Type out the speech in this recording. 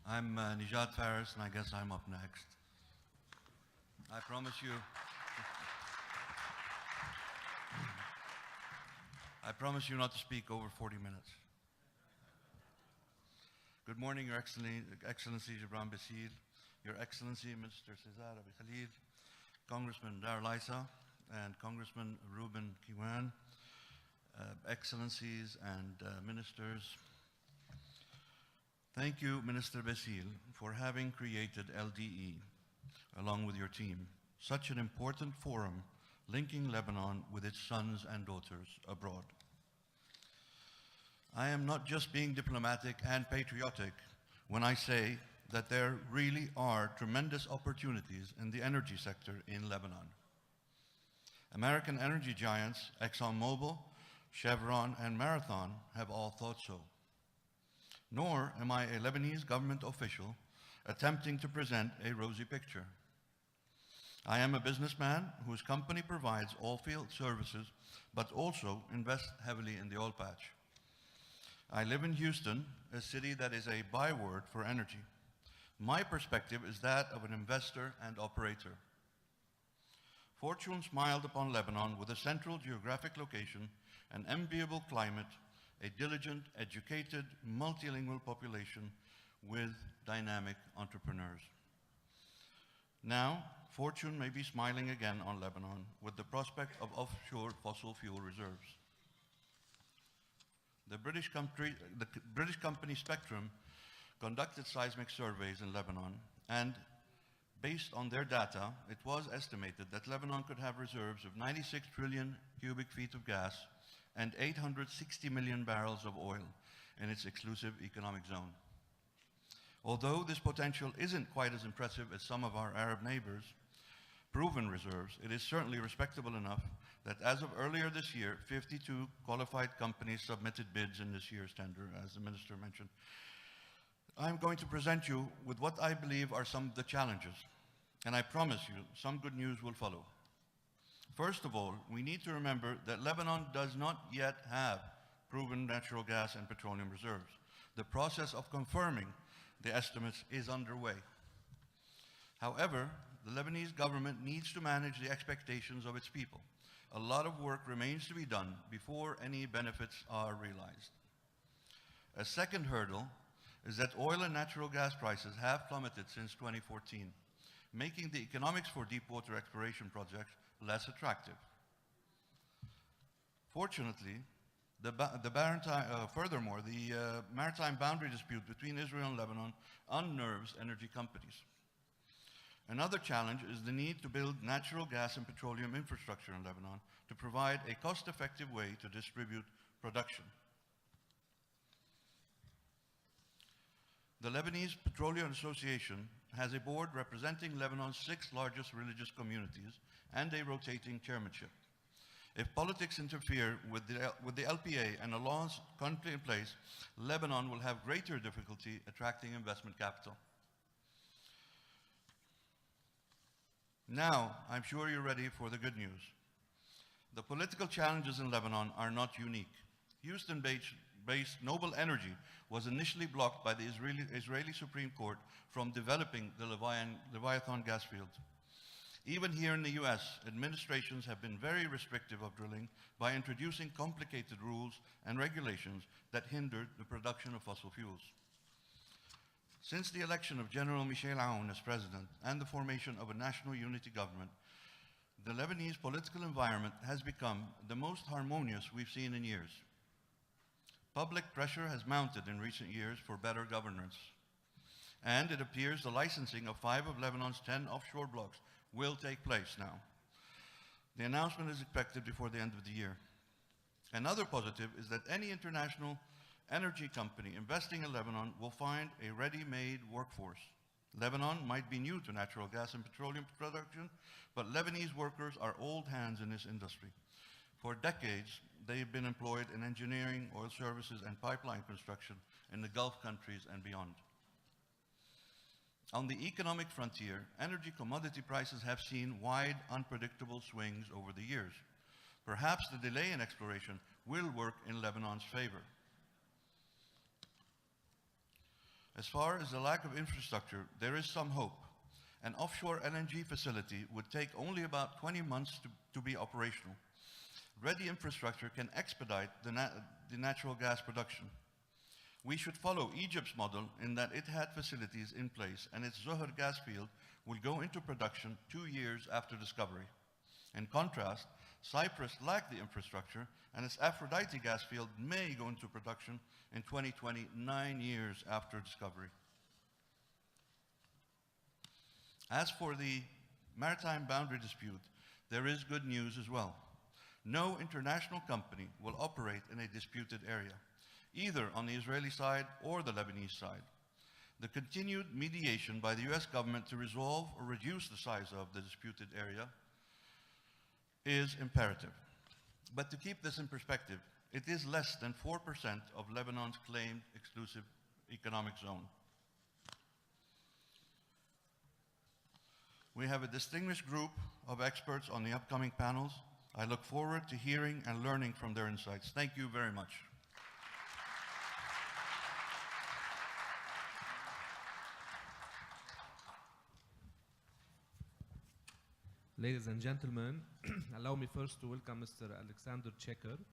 I'm Nijad Fares, and I guess I'm up next. I promise you, I promise you not to speak over 40 minutes. Good morning, Your Excellency Gibran Bassil, Your Excellency Minister Cesar Abi Khalil, Congressman Dar Issa, and Congressman Ruben Kiwan, Excellencies and Ministers. Thank you, Minister Bassil, for having created LDE, along with your team, such an important forum linking Lebanon with its sons and daughters abroad. I am not just being diplomatic and patriotic when I say that there really are tremendous opportunities in the energy sector in Lebanon. American energy giants ExxonMobil, Chevron, and Marathon have all thought so. Nor am I a Lebanese government official attempting to present a rosy picture. I am a businessman whose company provides oil field services, but also invests heavily in the oil patch. I live in Houston, a city that is a byword for energy. My perspective is that of an investor and operator. Fortune smiled upon Lebanon with a central geographic location, an enviable climate, a diligent, educated, multilingual population with dynamic entrepreneurs. Now, Fortune may be smiling again on Lebanon with the prospect of offshore fossil fuel reserves. The British company Spectrum conducted seismic surveys in Lebanon, and based on their data, it was estimated that Lebanon could have reserves of 96 trillion cubic feet of gas and 860 million barrels of oil in its exclusive economic zone. Although this potential isn't quite as impressive as some of our Arab neighbors' proven reserves, it is certainly respectable enough that as of earlier this year, 52 qualified companies submitted bids in this year's tender, as the minister mentioned. I'm going to present you with what I believe are some of the challenges, and I promise you some good news will follow. First of all, we need to remember that Lebanon does not yet have proven natural gas and petroleum reserves. The process of confirming the estimates is underway. However, the Lebanese government needs to manage the expectations of its people. A lot of work remains to be done before any benefits are realized. A second hurdle is that oil and natural gas prices have plummeted since 2014, making the economics for deepwater exploration projects less attractive. Fortunately, furthermore, the maritime boundary dispute between Israel and Lebanon unnerves energy companies. Another challenge is the need to build natural gas and petroleum infrastructure in Lebanon to provide a cost-effective way to distribute production. The Lebanese Petroleum Association has a board representing Lebanon's 6 largest religious communities and a rotating chairmanship. If politics interfere with the LPA and the laws currently in place, Lebanon will have greater difficulty attracting investment capital. Now, I'm sure you're ready for the good news. The political challenges in Lebanon are not unique. Houston-based Noble Energy was initially blocked by the Israeli Supreme Court from developing the Leviathan gas field. Even here in the US, administrations have been very restrictive of drilling by introducing complicated rules and regulations that hindered the production of fossil fuels. Since the election of General Michel Aoun as president and the formation of a national unity government, the Lebanese political environment has become the most harmonious we've seen in years. Public pressure has mounted in recent years for better governance, and it appears the licensing of 5 of Lebanon's 10 offshore blocks will take place now. The announcement is expected before the end of the year. Another positive is that any international energy company investing in Lebanon will find a ready-made workforce. Lebanon might be new to natural gas and petroleum production, but Lebanese workers are old hands in this industry. For decades, they've been employed in engineering, oil services, and pipeline construction in the Gulf countries and beyond. On the economic frontier, energy commodity prices have seen wide, unpredictable swings over the years. Perhaps the delay in exploration will work in Lebanon's favor. As far as the lack of infrastructure, there is some hope. An offshore LNG facility would take only about 20 months to be operational. Ready infrastructure can expedite the natural gas production. We should follow Egypt's model in that it had facilities in place, and its Zohr gas field will go into production 2 years after discovery. In contrast, Cyprus lacked the infrastructure, and its Aphrodite gas field may go into production in 2020, 9 years after discovery. As for the maritime boundary dispute, there is good news as well. No international company will operate in a disputed area, either on the Israeli side or the Lebanese side. The continued mediation by the US government to resolve or reduce the size of the disputed area is imperative. But to keep this in perspective, it is less than 4% of Lebanon's claimed exclusive economic zone. We have a distinguished group of experts on the upcoming panels. I look forward to hearing and learning from their insights. Thank you very much. Ladies and gentlemen, allow me first to welcome Mr. Alexander Checker.